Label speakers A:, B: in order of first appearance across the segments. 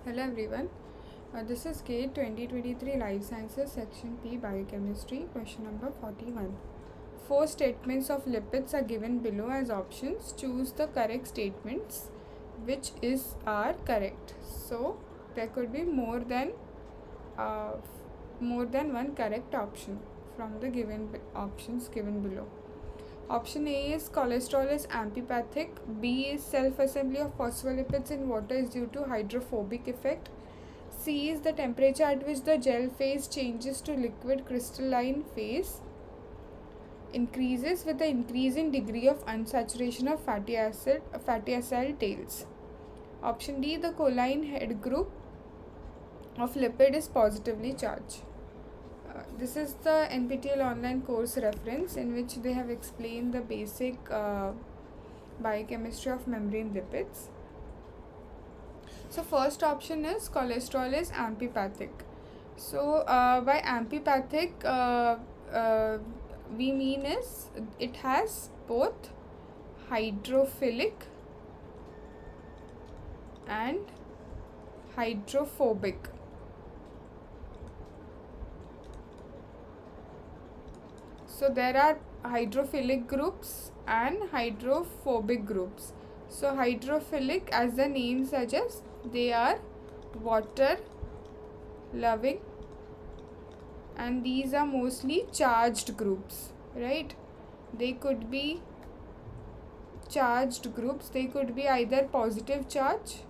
A: Hello everyone. This is K 2023 Life Sciences Section P Biochemistry question number 41. Four statements of lipids are given below as options. Choose the correct statements which are correct. So there could be more than one correct option from the given options given below. Option A is cholesterol is amphipathic. B is self-assembly of phospholipids in water is due to hydrophobic effect. C is the temperature at which the gel phase changes to liquid crystalline phase increases with the increasing degree of unsaturation of fatty acyl tails. Option D, the choline head group of lipid is positively charged. This is the NPTEL online course reference in which they have explained the basic biochemistry of membrane lipids. So first option is cholesterol is amphipathic. So by amphipathic we mean is it has both hydrophilic and hydrophobic. So there are hydrophilic groups and hydrophobic groups. So hydrophilic, as the name suggests, they are water loving and these are mostly charged groups, right? They could be charged groups. They could be either positive charge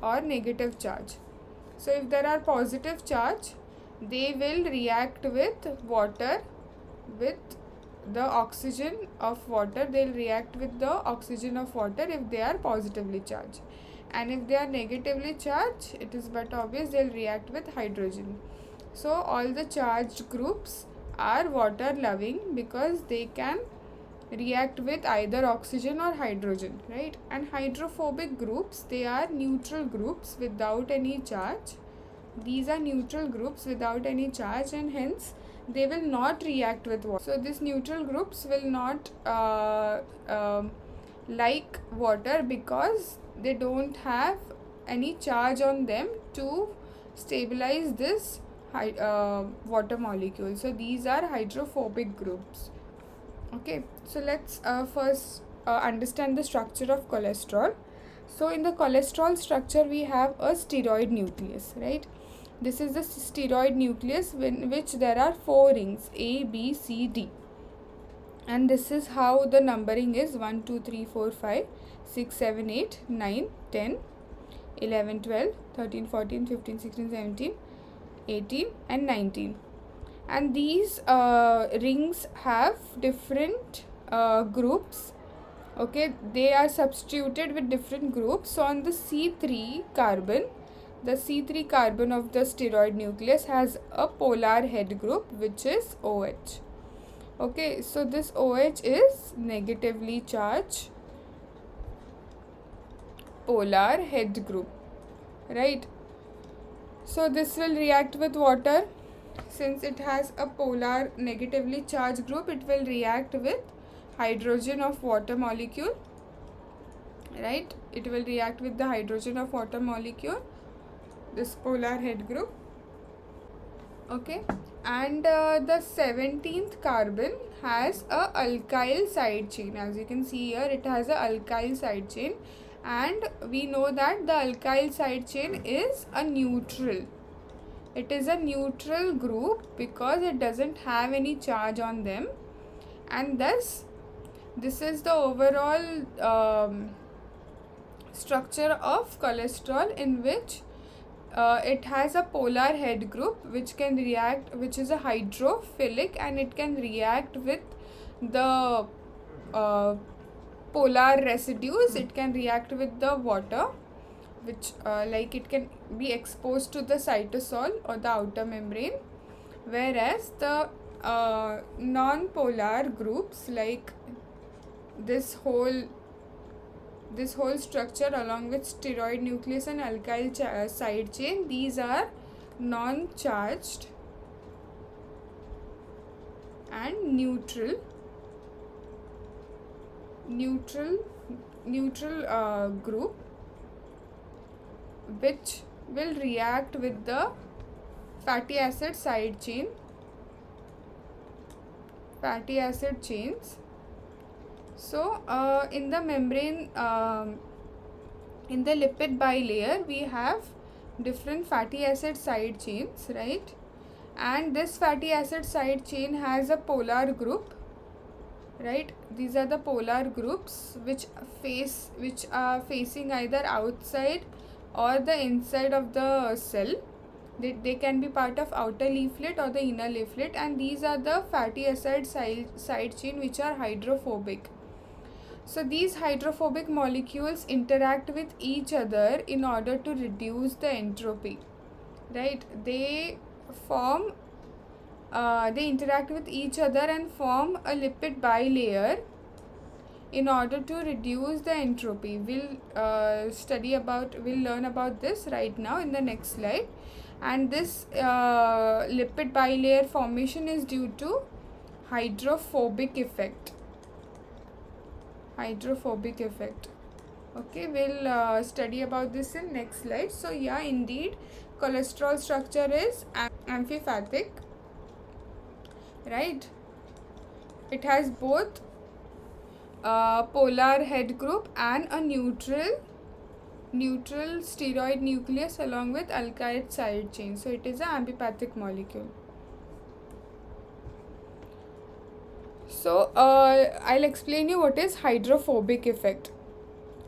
A: or negative charge. So if there are positive charge, they will react with water with the oxygen of water. They'll react with the oxygen of water if they are positively charged, and if they are negatively charged, it is but obvious they'll react with hydrogen. So all the charged groups are water loving because they can react with either oxygen or hydrogen, right? And hydrophobic groups, they are neutral groups without any charge. These are neutral groups without any charge and hence they will not react with water. So these neutral groups will not like water because they don't have any charge on them to stabilize this water molecule. So these are hydrophobic groups. Okay, so let's first understand the structure of cholesterol. So in the cholesterol structure we have a steroid nucleus, right? This is the steroid nucleus in which there are 4 rings A, B, C, D. And this is how the numbering is 1, 2, 3, 4, 5, 6, 7, 8, 9, 10, 11, 12, 13, 14, 15, 16, 17, 18 and 19. And these rings have different groups. Okay, they are substituted with different groups. So on the C3 carbon, the C3 carbon of the steroid nucleus has a polar head group which is OH. Okay, so this OH is negatively charged polar head group, right? So this will react with water. Since it has a polar negatively charged group, it will react with hydrogen of water molecule, right? It will react with the hydrogen of water molecule, this polar head group. Okay, and the 17th carbon has a alkyl side chain. As you can see here, it has a alkyl side chain, and we know that the alkyl side chain is a neutral. It is a neutral group because it doesn't have any charge on them, and thus this is the overall structure of cholesterol, in which it has a polar head group which is a hydrophilic, and it can react with the polar residues. It can react with the water, which like it can be exposed to the cytosol or the outer membrane, whereas the non-polar groups, like this whole structure along with steroid nucleus and alkyl side chain, these are non-charged and neutral group which will react with the fatty acid side chain, fatty acid chains. So in the membrane, in the lipid bilayer, we have different fatty acid side chains, right? And this fatty acid side chain has a polar group, right? These are the polar groups which are facing either outside or the inside of the cell. They can be part of outer leaflet or the inner leaflet, and these are the fatty acid side chain which are hydrophobic. So these hydrophobic molecules interact with each other in order to reduce the entropy, right? They interact with each other and form a lipid bilayer in order to reduce the entropy. We'll learn about this right now in the next slide. And this lipid bilayer formation is due to hydrophobic effect. Okay, we'll study about this in next slide. So yeah, indeed, cholesterol structure is amphipathic, right? It has both polar head group and a neutral steroid nucleus along with alkyl side chain. So it is an amphipathic molecule. So I'll explain you what is hydrophobic effect.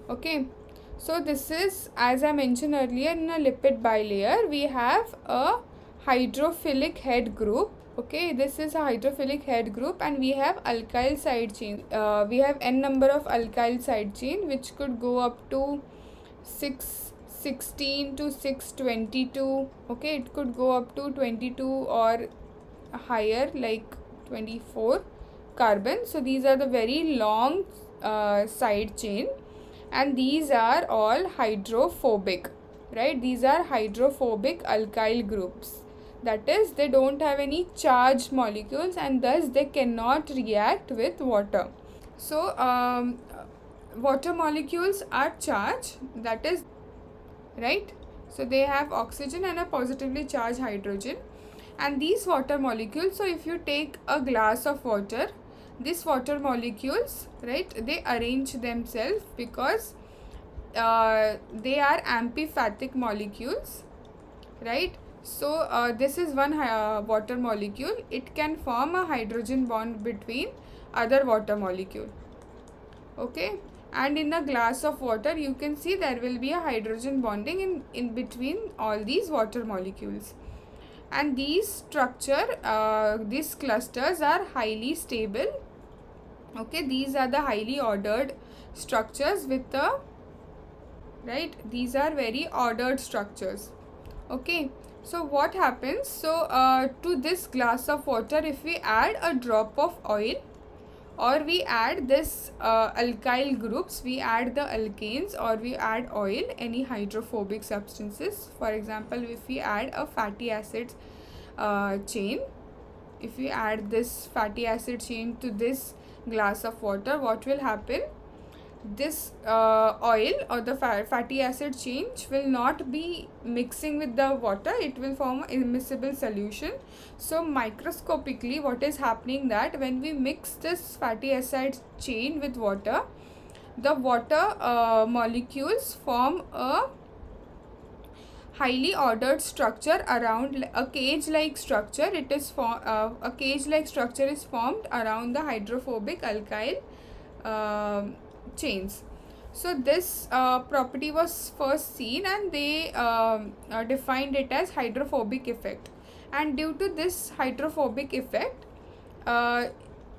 A: Okay, so this is, as I mentioned earlier, in a lipid bilayer we have a hydrophilic head group. Okay, this is a hydrophilic head group, and we have alkyl side chain. We have n number of alkyl side chain which could go up to 616 to 622. Okay, it could go up to 22 or higher, like 24 carbon. So these are the very long side chain, and these are all hydrophobic, right? These are hydrophobic alkyl groups. That is, they don't have any charged molecules, and thus they cannot react with water. So water molecules are charged, that is, right? So they have oxygen and a positively charged hydrogen. And these water molecules, so if you take a glass of water, these water molecules, right, they arrange themselves because they are amphipathic molecules, right? So this is one water molecule. It can form a hydrogen bond between other water molecule. Okay, and in a glass of water you can see there will be a hydrogen bonding in between all these water molecules. And these these clusters are highly stable. Okay, these are the highly ordered structures with the, right, these are very ordered structures. Okay, so what happens, so to this glass of water, if we add a drop of oil, or we add this alkyl groups, we add the alkanes, or we add oil, any hydrophobic substances. For example, if we add a fatty acid chain, if we add this fatty acid chain to this glass of water, what will happen? This oil or the fatty acid chain will not be mixing with the water, it will form an immiscible solution. So microscopically what is happening, that when we mix this fatty acid chain with water, the water molecules form a highly ordered structure around a cage-like structure. It is a cage-like structure is formed around the hydrophobic alkyl chains. So this property was first seen, and they defined it as hydrophobic effect. And due to this hydrophobic effect,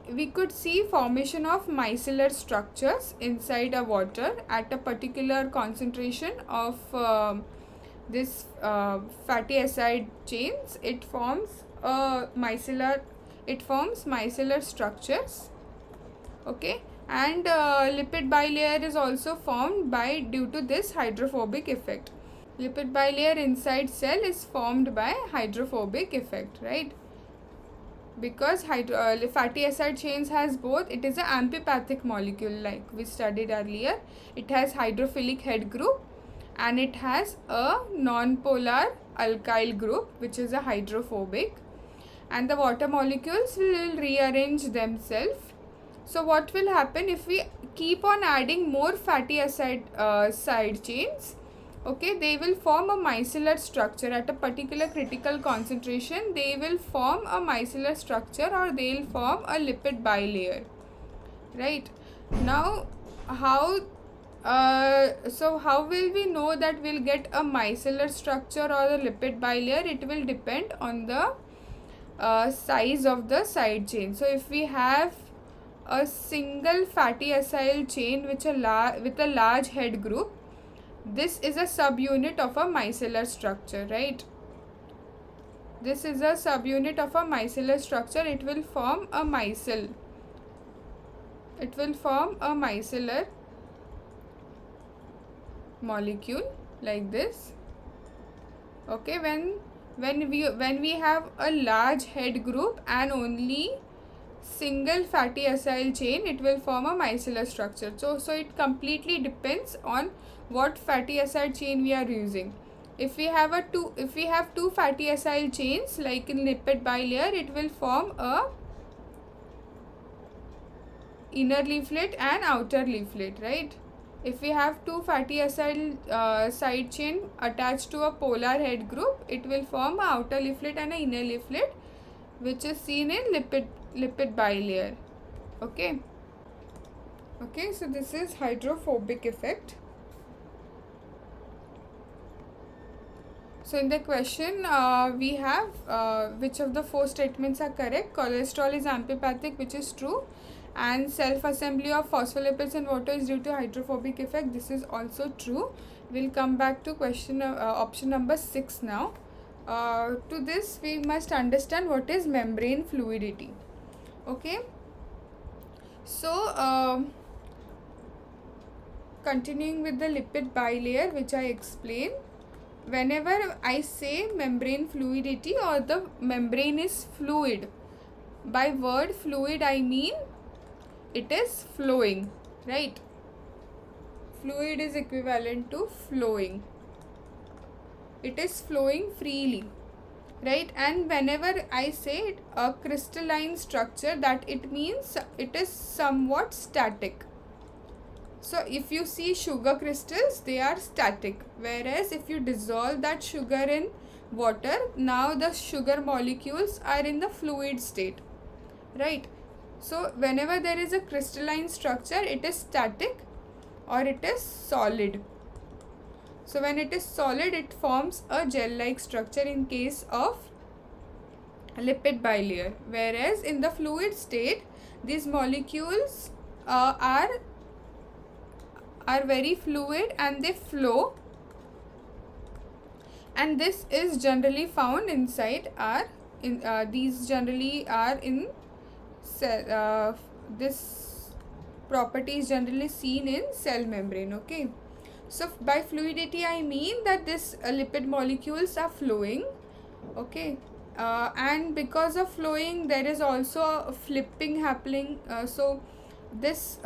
A: we could see formation of micellar structures inside a water at a particular concentration of this fatty acid chains. It forms micellar structures. Okay, and lipid bilayer is also formed due to this hydrophobic effect. Lipid bilayer inside cell is formed by hydrophobic effect, right? Because fatty acid chains has both, it is an amphipathic molecule like we studied earlier. It has hydrophilic head group and it has a non-polar alkyl group which is a hydrophobic, and the water molecules will rearrange themselves. So what will happen if we keep on adding more fatty acid side chains? Okay, they will form a micellar structure at a particular critical concentration. They will form a micellar structure, or they will form a lipid bilayer, right? Now how how will we know that we'll get a micellar structure or a lipid bilayer? It will depend on the size of the side chain. So if we have a single fatty acyl chain with a large head group, this is a subunit of a micellar structure, right? This is a subunit of a micellar structure. It will form a micelle. It will form a micellar molecule like this. Okay, when we have a large head group and only single fatty acyl chain, it will form a micellar structure. So it completely depends on what fatty acyl chain we are using. If we have two fatty acyl chains like in lipid bilayer, it will form a inner leaflet and outer leaflet, right? If we have two fatty acyl side chain attached to a polar head group, it will form a outer leaflet and an inner leaflet, which is seen in lipid bilayer. Okay, so this is hydrophobic effect. So in the question we have which of the four statements are correct? Cholesterol is amphipathic, which is true, and self-assembly of phospholipids in water is due to hydrophobic effect. This is also true. We'll come back to question option number 6 now. To this we must understand what is membrane fluidity. Okay, so continuing with the lipid bilayer, which I explained, whenever I say membrane fluidity or the membrane is fluid, by word fluid I mean it is flowing, right? Fluid is equivalent to flowing. It is flowing freely, right? And whenever I say it, a crystalline structure, that it means it is somewhat static. So if you see sugar crystals, they are static, whereas if you dissolve that sugar in water, now the sugar molecules are in the fluid state, right? So whenever there is a crystalline structure, it is static or it is solid. So when it is solid, it forms a gel-like structure in case of lipid bilayer, whereas in the fluid state, these molecules are very fluid and they flow, and this is generally found inside these generally are in cell, this property is generally seen in cell membrane. Okay, so by fluidity I mean that this lipid molecules are flowing. Okay, and because of flowing there is also a flipping happening. So this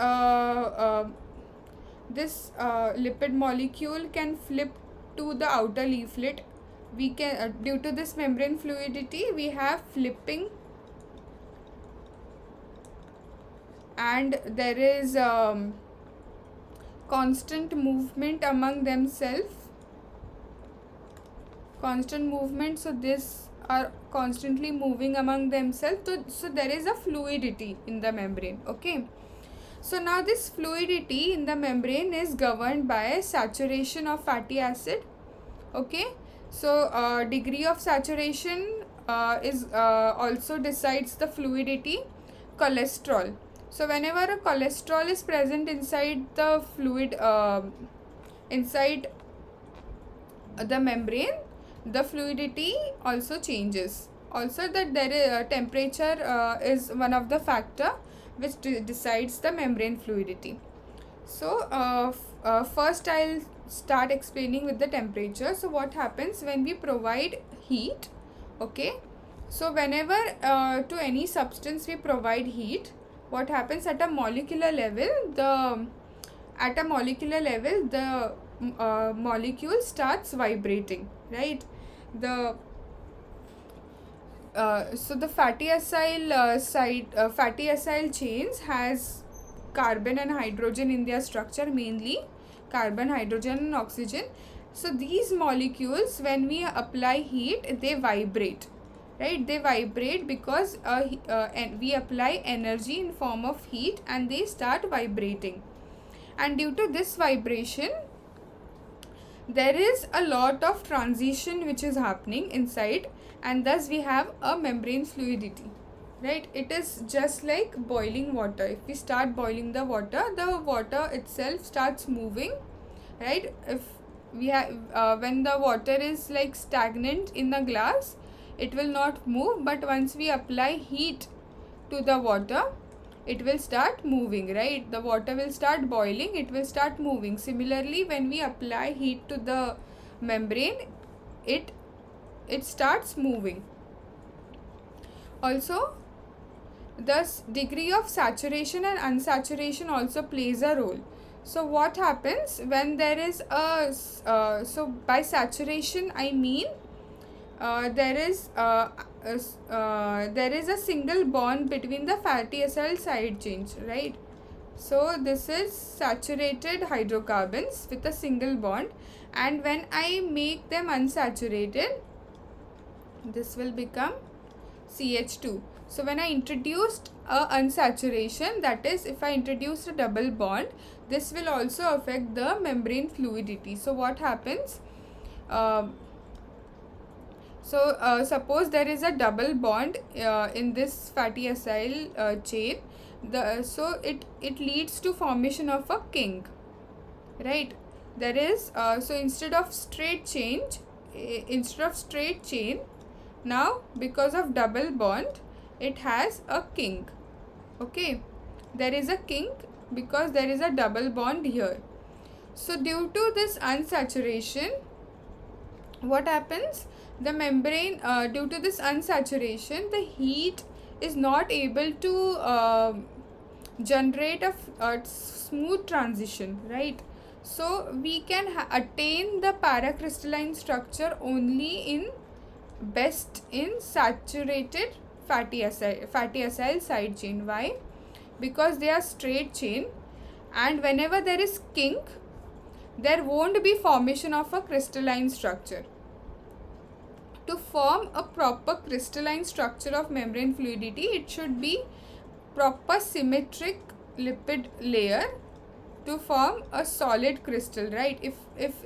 A: lipid molecule can flip to the outer leaflet. We can due to this membrane fluidity we have flipping, and there is constant movement among themselves, constant movement. So this are constantly moving among themselves, so there is a fluidity in the membrane. Okay, so now this fluidity in the membrane is governed by saturation of fatty acid. Okay, so degree of saturation is also decides the fluidity. Cholesterol, so whenever a cholesterol is present inside the fluid, inside the membrane, the fluidity also changes. Also that there is temperature is one of the factor which decides the membrane fluidity. So first I'll start explaining with the temperature. So what happens when we provide heat? Okay, so whenever to any substance we provide heat, what happens at a molecular level? The molecule starts vibrating, right? The so the fatty acyl chains has carbon and hydrogen in their structure, mainly carbon, hydrogen and oxygen. So these molecules, when we apply heat, they vibrate, right? They vibrate because and we apply energy in form of heat and they start vibrating. And due to this vibration, there is a lot of transition which is happening inside, and thus we have a membrane fluidity, right? It is just like boiling water. If we start boiling the water itself starts moving, right? If we have when the water is like stagnant in the glass, it will not move, but once we apply heat to the water, it will start moving, right? The water will start boiling, it will start moving. Similarly, when we apply heat to the membrane, it starts moving. Also, thus degree of saturation and unsaturation also plays a role. So what happens when there is a so by saturation I mean there is a single bond between the fatty acyl side chains, right? So this is saturated hydrocarbons with a single bond, and when I make them unsaturated, this will become CH2. So when I introduced a unsaturation, that is, if I introduced a double bond, this will also affect the membrane fluidity. So what happens? Suppose there is a double bond in this fatty acyl chain. So it leads to formation of a kink, right? There is so instead of straight chain, now because of double bond, it has a kink. Okay, there is a kink because there is a double bond here. So due to this unsaturation, what happens? The membrane, due to this unsaturation, the heat is not able to generate a smooth transition, right? So we can attain the paracrystalline structure only best in saturated fatty acyl side chain. Why? Because they are straight chain, and whenever there is kink, there won't be formation of a crystalline structure. To form a proper crystalline structure of membrane fluidity, it should be proper symmetric lipid layer to form a solid crystal, right? If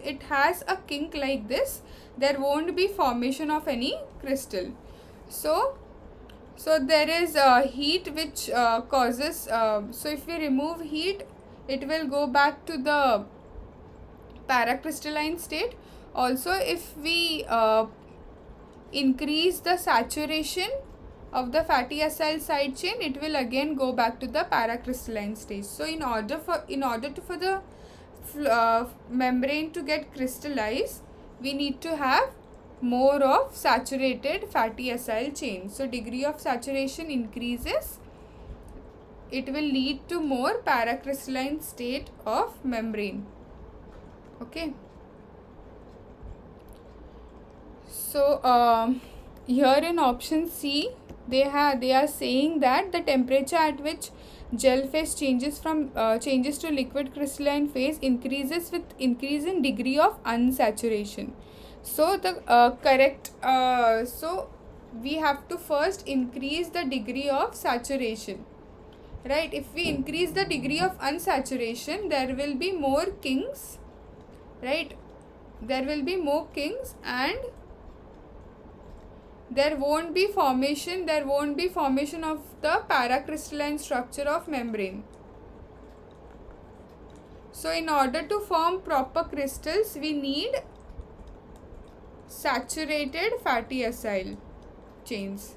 A: it has a kink like this, there won't be formation of any crystal. So there is heat which causes, so if we remove heat, it will go back to the paracrystalline state. Also, if we increase the saturation of the fatty acyl side chain, it will again go back to the paracrystalline stage. So in order for the membrane to get crystallized, we need to have more of saturated fatty acyl chain. So degree of saturation increases, it will lead to more paracrystalline state of membrane. Okay. So here in option C, they are saying that the temperature at which gel phase changes to liquid crystalline phase increases with increase in degree of unsaturation. So the correct so we have to first increase the degree of saturation, right? If we increase the degree of unsaturation, there will be more kinks, right? There will be more kinks, and there won't be formation of the paracrystalline structure of membrane. So in order to form proper crystals, we need saturated fatty acyl chains.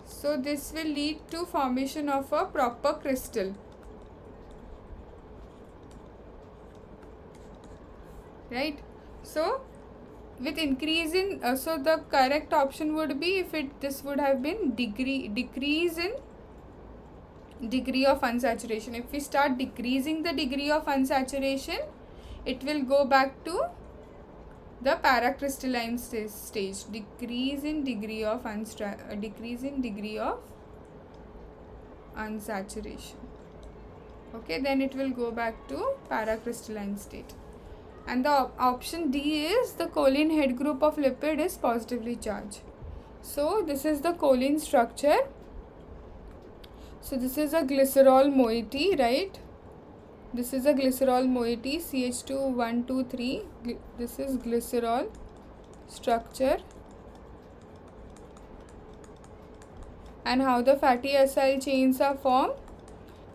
A: So this will lead to formation of a proper crystal, right? So with increase in so the correct option would be, if this would have been decrease in degree of unsaturation. If we start decreasing the degree of unsaturation, it will go back to the paracrystalline stage. Decrease in degree of unsaturation. Okay, then it will go back to paracrystalline state. And the option D is the choline head group of lipid is positively charged. So this is the choline structure. So this is a glycerol moiety, right? This is a glycerol moiety, CH2 1 2 3. This is glycerol structure. And how the fatty acyl chains are formed?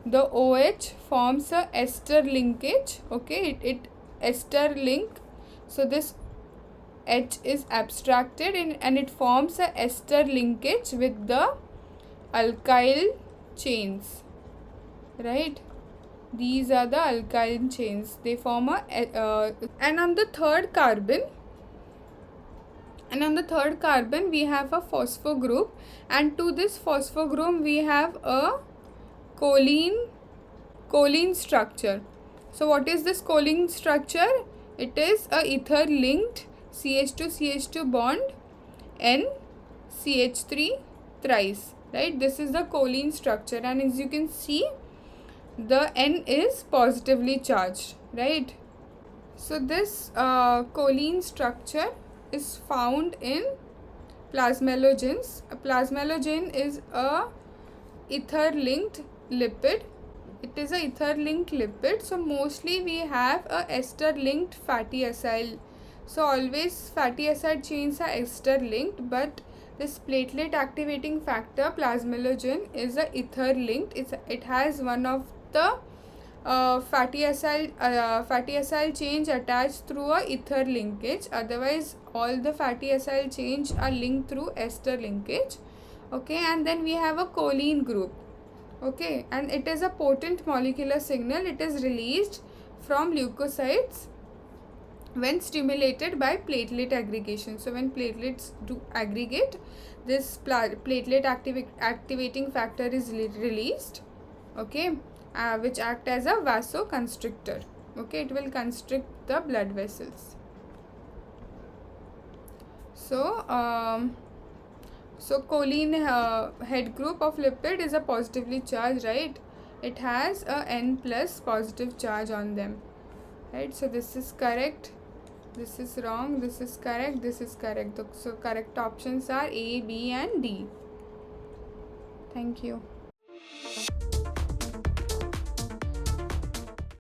A: The OH forms a ester linkage. Okay, it ester link. So this H is abstracted and it forms a ester linkage with the alkyl chains, right? These are the alkyl chains. They form a and on the third carbon we have a phospho group, and to this phospho group we have a choline structure. So what is this choline structure? It is a ether linked CH2 bond N CH3 thrice, right? This is the choline structure, and as you can see, the N is positively charged, right? So this choline structure is found in plasmalogens. A plasmalogen is a ether linked lipid. It is a ether linked lipid. So mostly we have a ester linked fatty acyl. So always fatty acid chains are ester linked, but this platelet activating factor plasmalogen is a ether linked. It has one of the fatty acyl chains attached through a ether linkage. Otherwise all the fatty acyl chains are linked through ester linkage. Okay, and then we have a choline group. Okay, and it is a potent molecular signal. It is released from leukocytes when stimulated by platelet aggregation. So when platelets do aggregate, this platelet activating factor is released, okay, which act as a vasoconstrictor. Okay, it will constrict the blood vessels. So choline head group of lipid is a positively charged, right? It has a N plus positive charge on them, right? So this is correct, this is wrong, this is correct, this is correct. So correct options are A, B and D. Thank you.